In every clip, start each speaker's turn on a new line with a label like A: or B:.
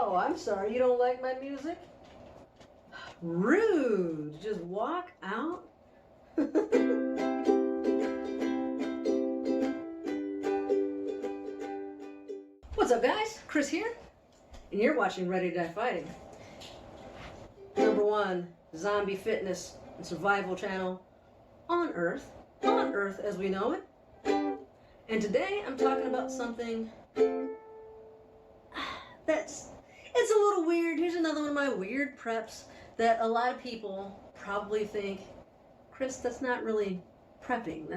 A: Oh, I'm sorry, you don't like my music? Rude. Just walk out. What's up, guys? Chris here, and you're watching Ready to Die Fighting. #1 zombie fitness and survival channel on Earth as we know it. And today I'm talking about something it's a little weird. Here's another one of my weird preps that a lot of people probably think, Chris, that's not really prepping.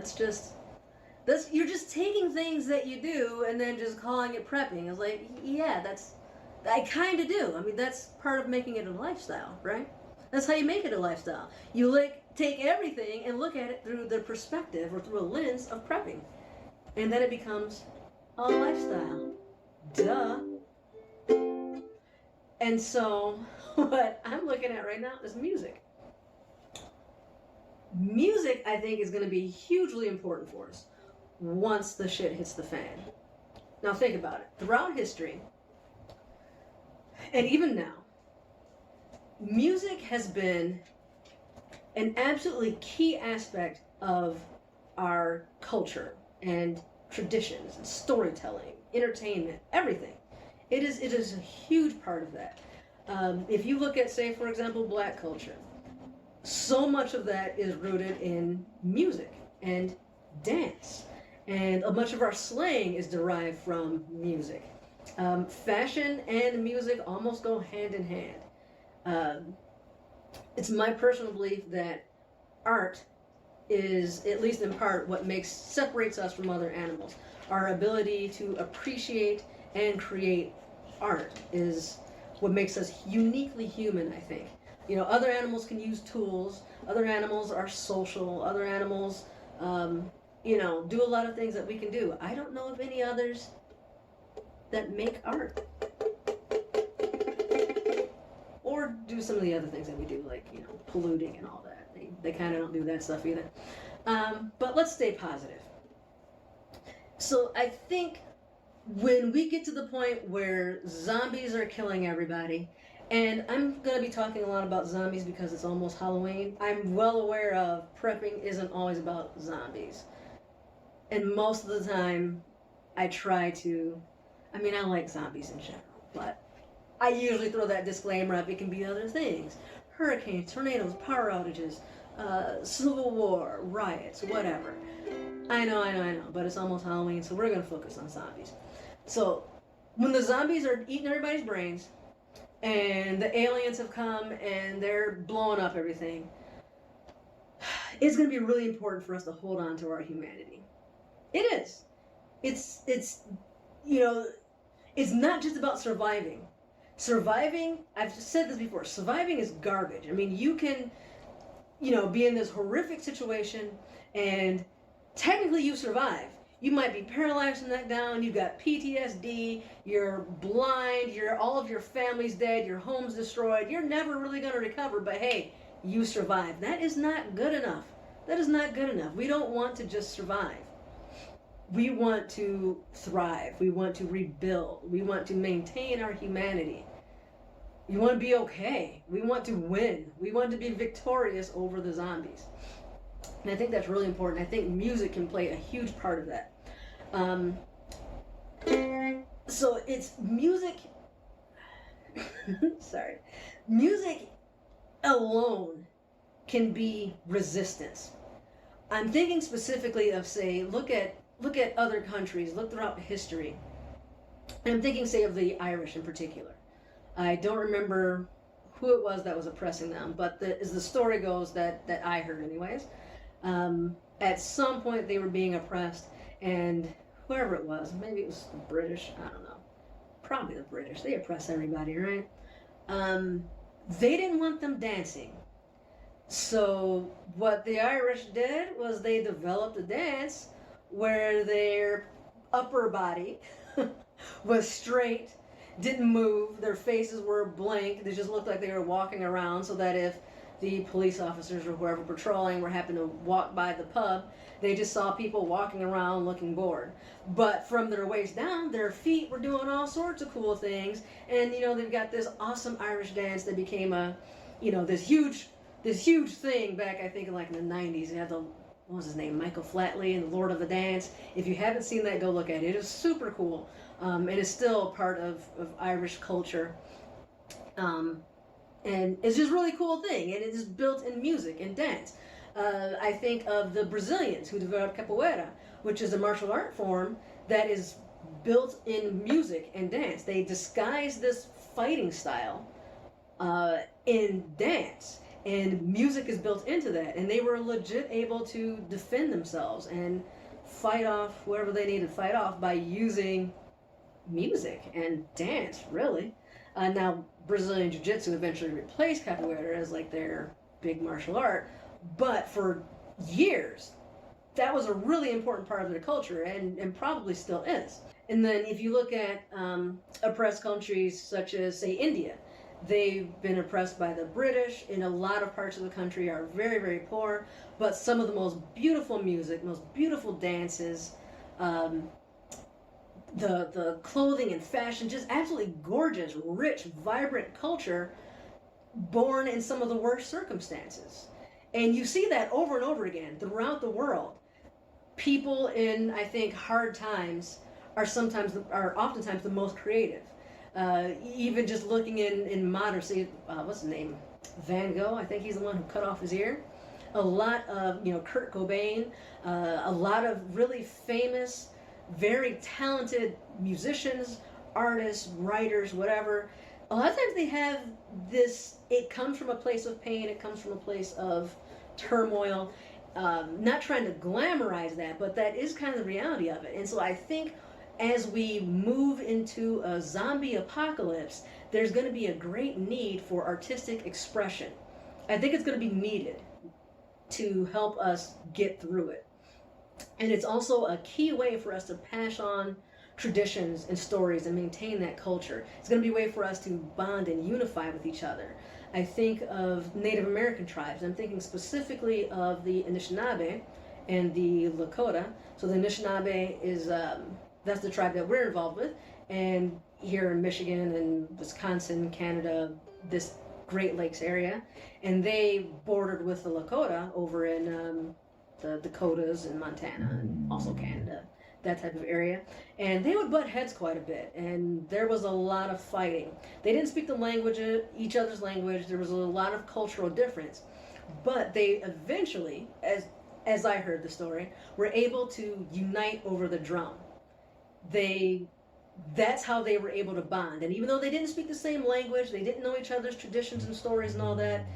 A: You're just taking things that you do and then just calling it prepping. It's like, yeah, I kind of do. I mean, that's part of making it a lifestyle, right? That's how you make it a lifestyle. You take everything and look at it through the perspective or through a lens of prepping. And then it becomes a lifestyle. Duh. And so what I'm looking at right now is music. Music, I think, is going to be hugely important for us once the shit hits the fan. Now think about it. Throughout history, and even now, music has been an absolutely key aspect of our culture and traditions and storytelling, entertainment, everything. It is a huge part of that. If you look at, say, for example, black culture, so much of that is rooted in music and dance. And much of our slang is derived from music. Fashion and music almost go hand in hand. It's my personal belief that art is, at least in part, what separates us from other animals. Our ability to appreciate and create art is what makes us uniquely human, I think. You know, other animals can use tools, other animals are social, other animals, do a lot of things that we can do. I don't know of any others that make art. Or do some of the other things that we do, like, polluting and all that. They kind of don't do that stuff either. But let's stay positive. So I think when we get to the point where zombies are killing everybody, and I'm going to be talking a lot about zombies because it's almost Halloween. I'm well aware of prepping isn't always about zombies. And most of the time, I like zombies in general, but I usually throw that disclaimer up. It can be other things. Hurricanes, tornadoes, power outages, civil war, riots, whatever. I know, but it's almost Halloween, so we're going to focus on zombies. So, when the zombies are eating everybody's brains, and the aliens have come and they're blowing up everything, it's going to be really important for us to hold on to our humanity. It is. It's not just about surviving. Surviving, I've said this before, surviving is garbage. I mean, you can, be in this horrific situation and technically you survive. You might be paralyzed from the neck down, you've got PTSD, you're blind, all of your family's dead, your home's destroyed, you're never really going to recover, but hey, you survived. That is not good enough. That is not good enough. We don't want to just survive. We want to thrive. We want to rebuild. We want to maintain our humanity. We want to be okay. We want to win. We want to be victorious over the zombies. And I think that's really important. I think music can play a huge part of that. So it's music. Sorry. Music alone can be resistance. I'm thinking specifically of, say, look at other countries, look throughout history. And I'm thinking, say, of the Irish in particular. I don't remember who it was that was oppressing them, but as the story goes that I heard anyways, at some point they were being oppressed, and whoever it was, maybe it was the British, I don't know, probably the British, they oppress everybody, right? They didn't want them dancing. So what the Irish did was they developed a dance where their upper body was straight, didn't move, their faces were blank, they just looked like they were walking around, so that if the police officers or whoever patrolling were happening to walk by the pub, they just saw people walking around looking bored. But from their waist down, their feet were doing all sorts of cool things. And, you know, they've got this awesome Irish dance that became a, you know, this huge thing back, I think, in like in the 90s. You had the, what was his name, Michael Flatley and the Lord of the Dance. If you haven't seen that, go look at it. It is super cool. It is still part of Irish culture. And it's just a really cool thing. And it is built in music and dance. I think of the Brazilians who developed capoeira, which is a martial art form that is built in music and dance. They disguise this fighting style in dance, and music is built into that. And they were legit able to defend themselves and fight off whoever they needed to fight off by using music and dance, really. Now, Brazilian Jiu-Jitsu eventually replaced capoeira as like their big martial art, but for years, that was a really important part of their culture, and probably still is. And then if you look at oppressed countries such as, say, India, they've been oppressed by the British. In a lot of parts of the country are very, very poor, but some of the most beautiful music, most beautiful dances, the clothing and fashion, just absolutely gorgeous, rich, vibrant culture, born in some of the worst circumstances. And you see that over and over again throughout the world. People in, I think, hard times are oftentimes the most creative. Even just looking in modern, what's his name? Van Gogh, I think he's the one who cut off his ear. A lot of, you know, Kurt Cobain, a lot of really famous, very talented musicians, artists, writers, whatever. A lot of times they have this, it comes from a place of pain, it comes from a place of turmoil. Not trying to glamorize that, but that is kind of the reality of it. And so I think as we move into a zombie apocalypse, there's going to be a great need for artistic expression. I think it's going to be needed to help us get through it. And it's also a key way for us to pass on traditions and stories and maintain that culture. It's going to be a way for us to bond and unify with each other. I think of Native American tribes. I'm thinking specifically of the Anishinaabe and the Lakota. So the Anishinaabe is, that's the tribe that we're involved with. And here in Michigan and Wisconsin, Canada, this Great Lakes area. And they bordered with the Lakota over in the Dakotas and Montana and also Canada, that type of area. And they would butt heads quite a bit, and there was a lot of fighting. They didn't speak the language, each other's language. There was a lot of cultural difference, but they eventually, as I heard the story, were able to unite over the drum. That's how they were able to bond. And even though they didn't speak the same language, they didn't know each other's traditions and stories and all that,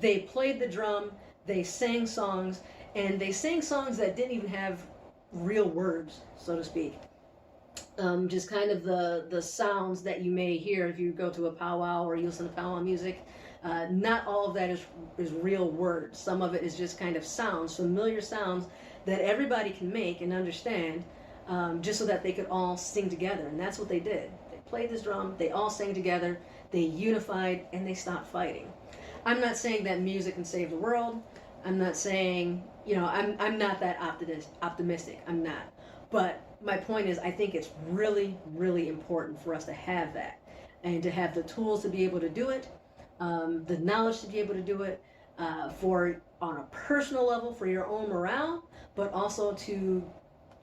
A: they played the drum, they sang songs, and they sang songs that didn't even have real words, so to speak. Just kind of the sounds that you may hear if you go to a powwow or you listen to powwow music. Not all of that is real words. Some of it is just kind of sounds, familiar sounds that everybody can make and understand, just so that they could all sing together. And that's what they did. They played this drum, they all sang together, they unified, and they stopped fighting. I'm not saying that music can save the world. I'm not saying, you know, I'm not that optimistic. I'm not. But my point is, I think it's really, really important for us to have that and to have the tools to be able to do it, the knowledge to be able to do it, on a personal level for your own morale, but also to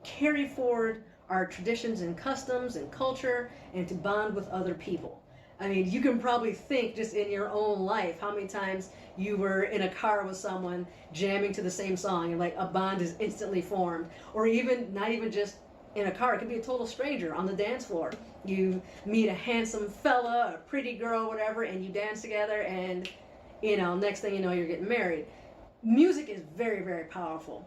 A: carry forward our traditions and customs and culture and to bond with other people. I mean, you can probably think just in your own life how many times you were in a car with someone jamming to the same song and like a bond is instantly formed. Or even, not even just in a car, it could be a total stranger on the dance floor. You meet a handsome fella, a pretty girl, whatever, and you dance together and, you know, next thing you know, you're getting married. Music is very, very powerful.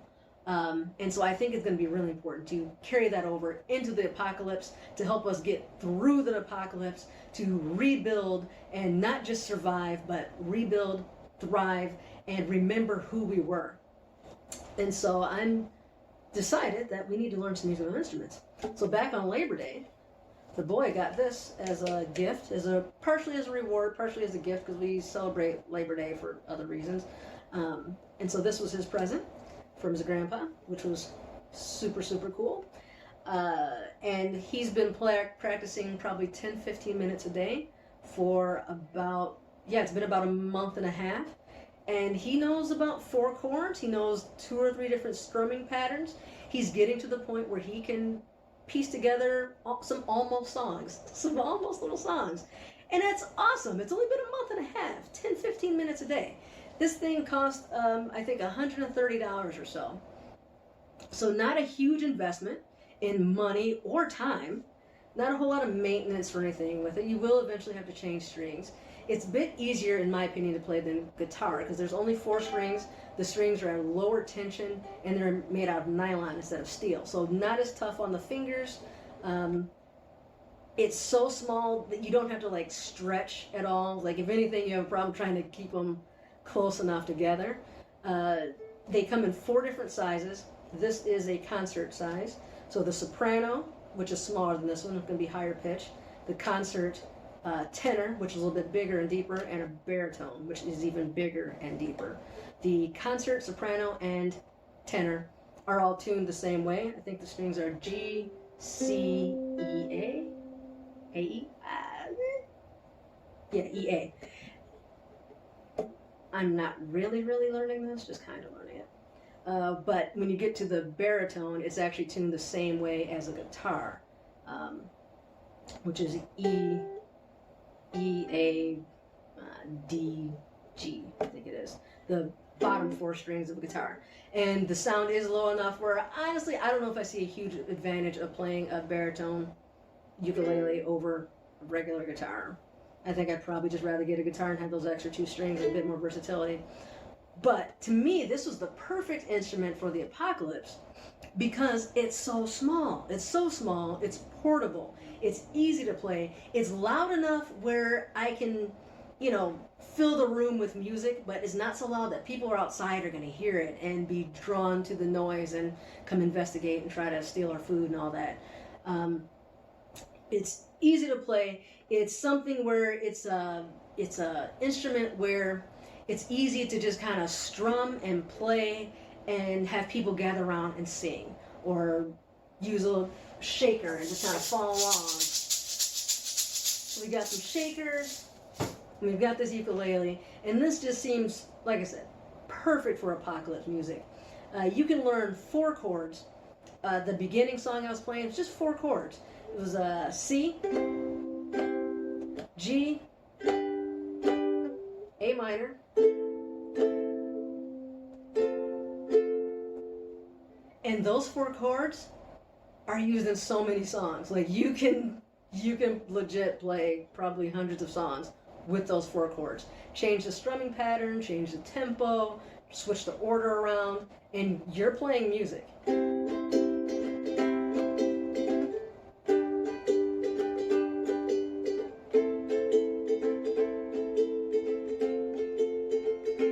A: And so I think it's going to be really important to carry that over into the apocalypse, to help us get through the apocalypse, to rebuild and not just survive, but rebuild, thrive, and remember who we were. And so I'm decided that we need to learn some musical instruments. So back on Labor Day, The boy got this as a gift, partially as a reward, partially as a gift because we celebrate Labor Day for other reasons. And so this was his present from his grandpa, which was super, super cool. And he's been practicing probably 10, 15 minutes a day for it's been about a month and a half. And he knows about 4 chords. He knows 2 or 3 different strumming patterns. He's getting to the point where he can piece together some almost little songs. And that's awesome. It's only been a month and a half, 10, 15 minutes a day. This thing cost, I think, $130 or so. So not a huge investment in money or time. Not a whole lot of maintenance or anything with it. You will eventually have to change strings. It's a bit easier, in my opinion, to play than guitar because there's only 4 strings. The strings are at lower tension and they're made out of nylon instead of steel. So not as tough on the fingers. It's so small that you don't have to like stretch at all. Like if anything, you have a problem trying to keep them close enough together. They come in 4 different sizes. This is a concert size. So the soprano, which is smaller than this one, it's going to be higher pitch. The concert tenor, which is a little bit bigger and deeper, and a baritone, which is even bigger and deeper. The concert, soprano, and tenor are all tuned the same way. I think the strings are G, C, E, A, A, E, E, A. I'm not really learning this, just kind of learning it. But when you get to the baritone, it's actually tuned the same way as a guitar, which is E, A, D, G, I think it is. The bottom 4 strings of a guitar. And the sound is low enough where, honestly, I don't know if I see a huge advantage of playing a baritone ukulele over a regular guitar. I think I'd probably just rather get a guitar and have those extra 2 strings, a bit more versatility. But to me, this was the perfect instrument for the apocalypse because it's so small. It's so small, it's portable, it's easy to play, it's loud enough where I can, fill the room with music, but it's not so loud that people are outside are going to hear it and be drawn to the noise and come investigate and try to steal our food and all that. It's easy to play. It's something where it's a instrument where it's easy to just kind of strum and play and have people gather around and sing, or use a shaker and just kind of follow along. So we got some shakers, and we've got this ukulele, and this just seems, like I said, perfect for apocalypse music. You can learn 4 chords. The beginning song I was playing was just 4 chords. It was C, G, A minor, and those 4 chords are used in so many songs. Like you can legit play probably hundreds of songs with those 4 chords. Change the strumming pattern, change the tempo, switch the order around, and you're playing music.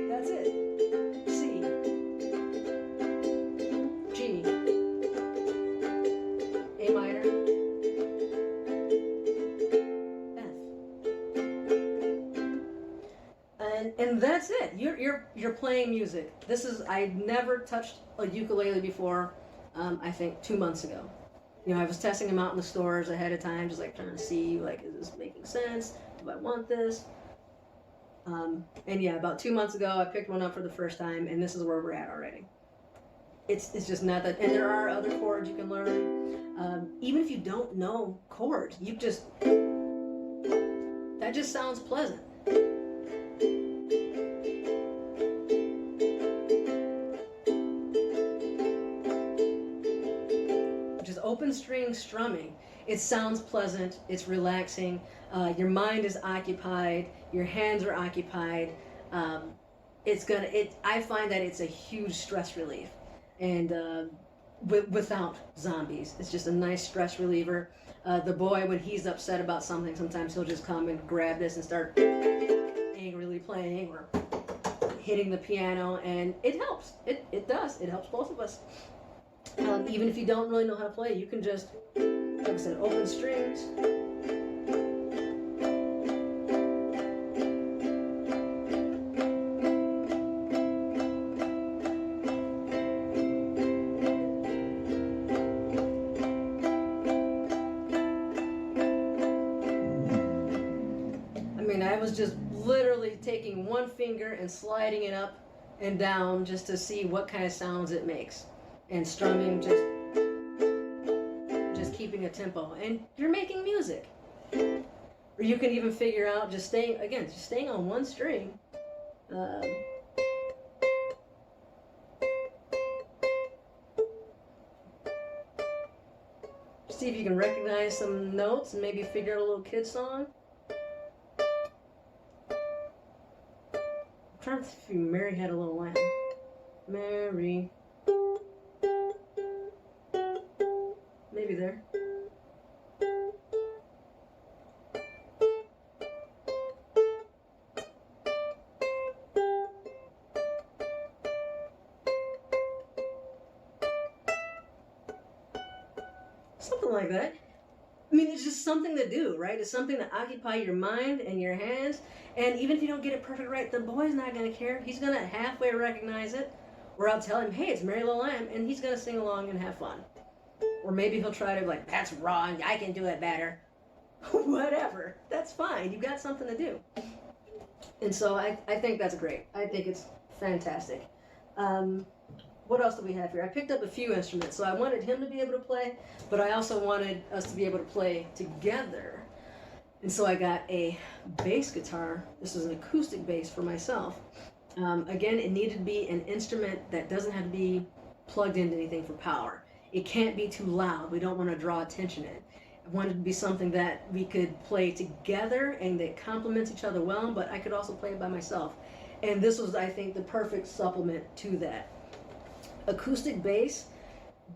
A: That's it. C, G, A minor, and that's it. You're playing music. I've never touched a ukulele before. I think 2 months ago. I was testing them out in the stores ahead of time, just like trying to see, like, is this making sense? Do I want this? And yeah, about 2 months ago, I picked one up for the first time, and this is where we're at already. It's just not that. And there are other chords you can learn. Even if you don't know chords, that just sounds pleasant. Just open string strumming. It sounds pleasant. It's relaxing. Your mind is occupied. Your hands are occupied. I find that it's a huge stress relief, and without zombies, it's just a nice stress reliever. The boy, when he's upset about something, sometimes he'll just come and grab this and start angrily playing or hitting the piano, and it helps. It does. It helps both of us. Even if you don't really know how to play, you can just like I said, open strings. I was just literally taking one finger and sliding it up and down just to see what kind of sounds it makes, and strumming, just keeping a tempo, and you're making music. Or you can even figure out just staying on one string. See if you can recognize some notes and maybe figure out a little kid song. I'm trying to see if Mary Had a Little Lamb. Mary. Maybe there. Something like that. I mean, it's just something to do, right? It's something to occupy your mind and your hands. And even if you don't get it perfect right, the boy's not going to care. He's going to halfway recognize it. Or I'll tell him, hey, it's Mary Little Lamb, and he's going to sing along and have fun. Or maybe he'll try to be like, that's wrong, I can do it better. Whatever, that's fine. You've got something to do. And so I think that's great. I think it's fantastic. What else do we have here? I picked up a few instruments. So I wanted him to be able to play, but I also wanted us to be able to play together. And so I got a bass guitar. This is an acoustic bass for myself. Again, it needed to be an instrument that doesn't have to be plugged into anything for power. It can't be too loud. We don't want to draw attention in. I wanted to be something that we could play together and that complements each other well, but I could also play it by myself. And this was, I think, the perfect supplement to that. Acoustic bass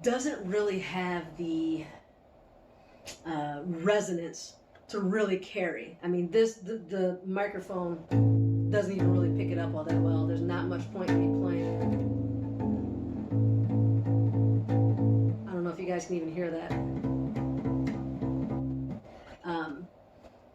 A: doesn't really have the resonance to really carry. I mean, the microphone doesn't even really pick it up all that well. There's not much point in me playing. I don't know if you guys can even hear that.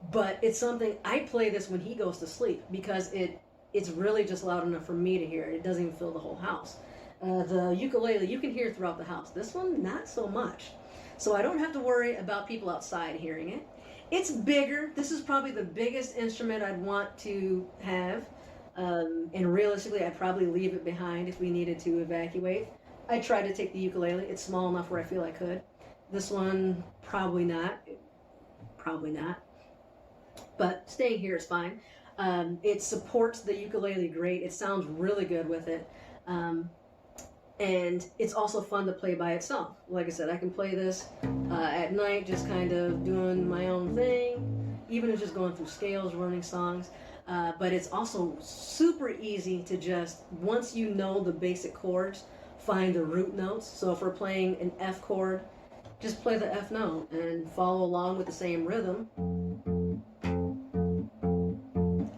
A: But it's something, I play this when he goes to sleep because it's really just loud enough for me to hear it. It doesn't even fill the whole house. The ukulele, you can hear throughout the house. This one, not so much. So I don't have to worry about people outside hearing it. It's bigger. This is probably the biggest instrument I'd want to have. And realistically, I'd probably leave it behind if we needed to evacuate. I tried to take the ukulele. It's small enough where I feel I could. This one, probably not. Probably not. But staying here is fine. It supports the ukulele great. It sounds really good with it. And it's also fun to play by itself. Like I said, I can play this at night, just kind of doing my own thing, even if just going through scales, learning songs. But it's also super easy to just, once you know the basic chords, find the root notes. So if we're playing an F chord, just play the F note and follow along with the same rhythm.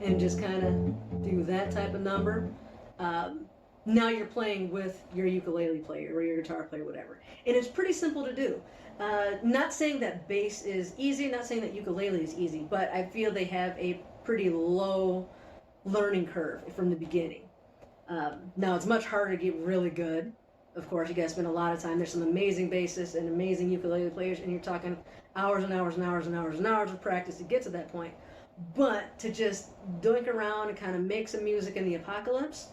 A: And just kind of do that type of number. Now you're playing with your ukulele player or your guitar player, whatever. And it's pretty simple to do. Not saying that bass is easy, not saying that ukulele is easy, but I feel they have a pretty low learning curve from the beginning. Now it's much harder to get really good. Of course, you guys spend a lot of time. There's some amazing bassists and amazing ukulele players, and you're talking hours and hours and hours and hours and hours of practice to get to that point. But to just doink around and kind of make some music in the apocalypse,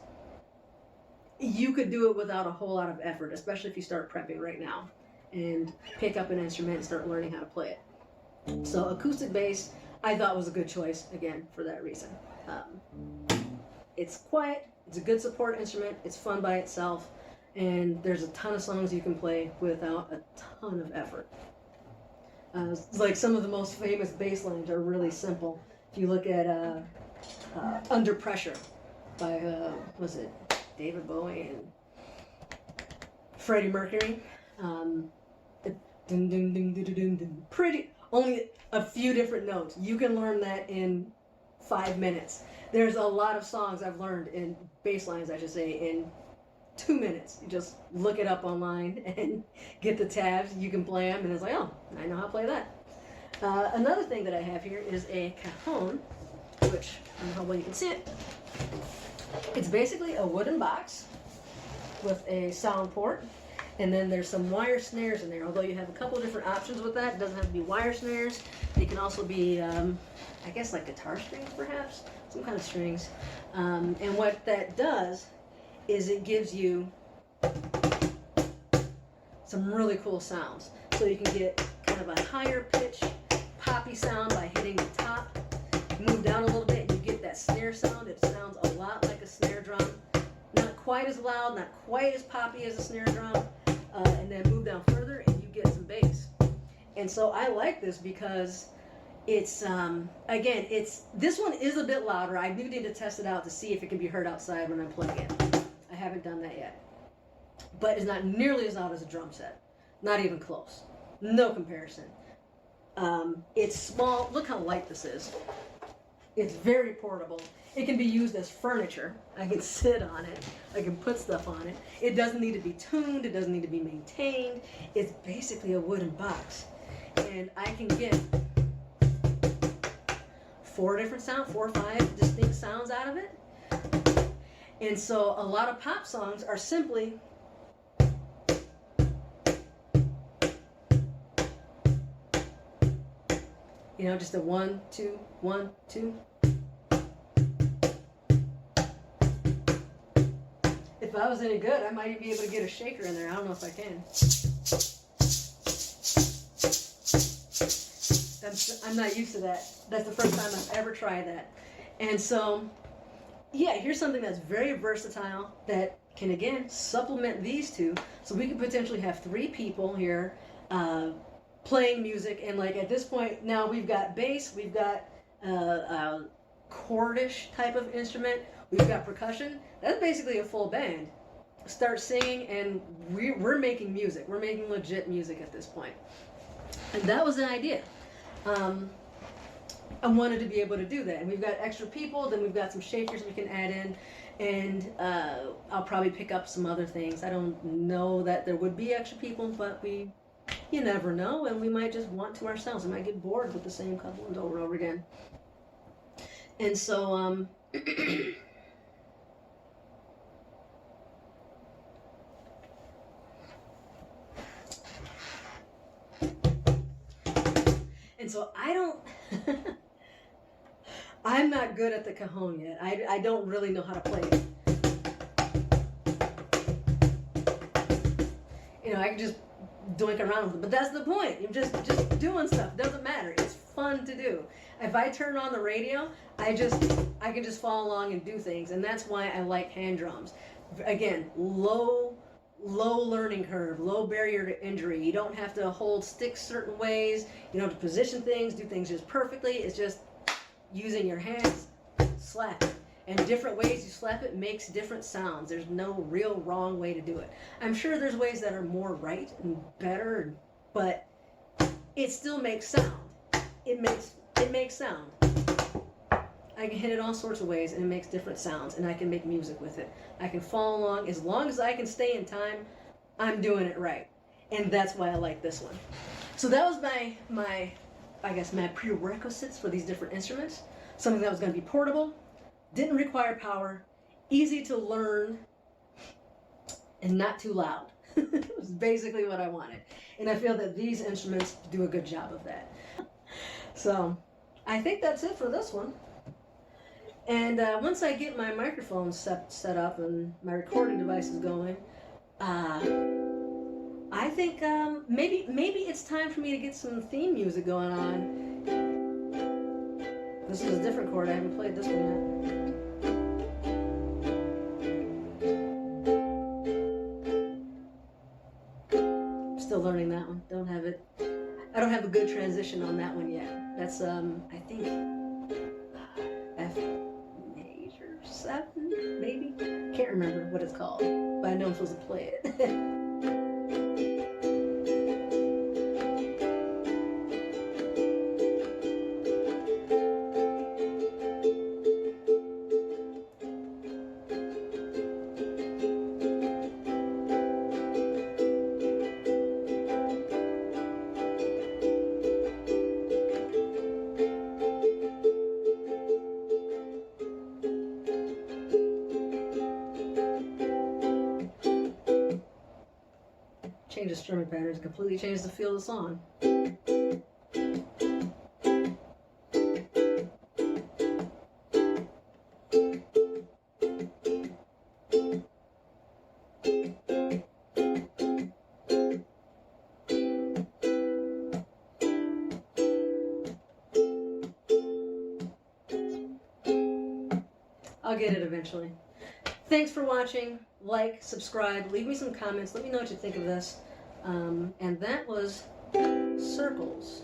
A: you could do it without a whole lot of effort, especially if you start prepping right now and pick up an instrument and start learning how to play it. So acoustic bass, I thought was a good choice, again, for that reason. It's quiet, it's a good support instrument, it's fun by itself, and there's a ton of songs you can play without a ton of effort. Like some of the most famous bass lines are really simple. If you look at Under Pressure by, was it David Bowie and Freddie Mercury? Pretty, only a few different notes. You can learn that in 5 minutes. There's a lot of songs I've learned in bass lines, I should say, in 2 minutes. You just look it up online and get the tabs. You can play them, and it's like, oh, I know how to play that. Another thing that I have here is a cajon, which I don't know how well you can see it. It's basically a wooden box with a sound port, and then there's some wire snares in there. Although you have a couple of different options with that. It doesn't have to be wire snares. It can also be, I guess, like guitar strings, perhaps, some kind of strings. And what that does is it gives you some really cool sounds. So you can get kind of a higher pitch poppy sound by hitting the top. Move down a little bit and you get that snare sound. It sounds a lot like a snare drum. Not quite as loud, not quite as poppy as a snare drum. And then move down further and you get some bass. And so I like this because it's, again, this one is a bit louder. I do need to test it out to see if it can be heard outside when I'm playing it. I haven't done that yet. But it's not nearly as loud as a drum set. Not even close. No comparison. It's small. Look how light this is. It's very portable. It can be used as furniture. I can sit on it. I can put stuff on it. It doesn't need to be tuned. It doesn't need to be maintained. It's basically a wooden box. And I can get 4 or 5 distinct sounds out of it. And so a lot of pop songs are simply just a 1, 2, 1, 2. If I was any good, I might even be able to get a shaker in there. I don't know if I can. I'm not used to that. That's the first time I've ever tried that. And so, yeah, here's something that's very versatile that can, again, supplement these two. So we could potentially have 3 people here playing music. And like at this point, now we've got bass, we've got a chordish type of instrument, we've got percussion. That's basically a full band. Start singing and we're making music. We're making legit music at this point. And that was the idea. I wanted to be able to do that. And we've got extra people, then we've got some shakers we can add in, and I'll probably pick up some other things. I don't know that there would be extra people, but you never know, and we might just want to ourselves. We might get bored with the same couple ones over and over again. And so, I don't, I'm not good at the cajon yet. I don't really know how to play it. I can just doink around with it, but that's the point. You're just doing stuff. It doesn't matter. It's fun to do. If I turn on the radio, I can just follow along and do things, and that's why I like hand drums. Again, low learning curve, low barrier to injury. You don't have to hold sticks certain ways. You don't have to position things, do things just perfectly. It's just using your hands, slap it. And different ways you slap it makes different sounds. There's no real wrong way to do it. I'm sure there's ways that are more right and better, but it still makes sound. It makes sound. I can hit it all sorts of ways and it makes different sounds, and I can make music with it. I can follow along. As long as I can stay in time, I'm doing it right. And that's why I like this one. So that was my prerequisites for these different instruments. Something that was going to be portable, didn't require power, easy to learn, and not too loud. It was basically what I wanted. And I feel that these instruments do a good job of that. So I think that's it for this one. And once I get my microphone set up and my recording devices going, I think maybe it's time for me to get some theme music going on. This is a different chord. I haven't played this one yet. Still learning that one. I don't have a good transition on that one yet. That's I think F major 7 maybe. Can't remember what it's called, but I know I'm supposed to play it. just strumming patterns, completely change the feel of the song. I'll get it eventually. Thanks for watching. Like, subscribe, leave me some comments. Let me know what you think of this. And that was Circles.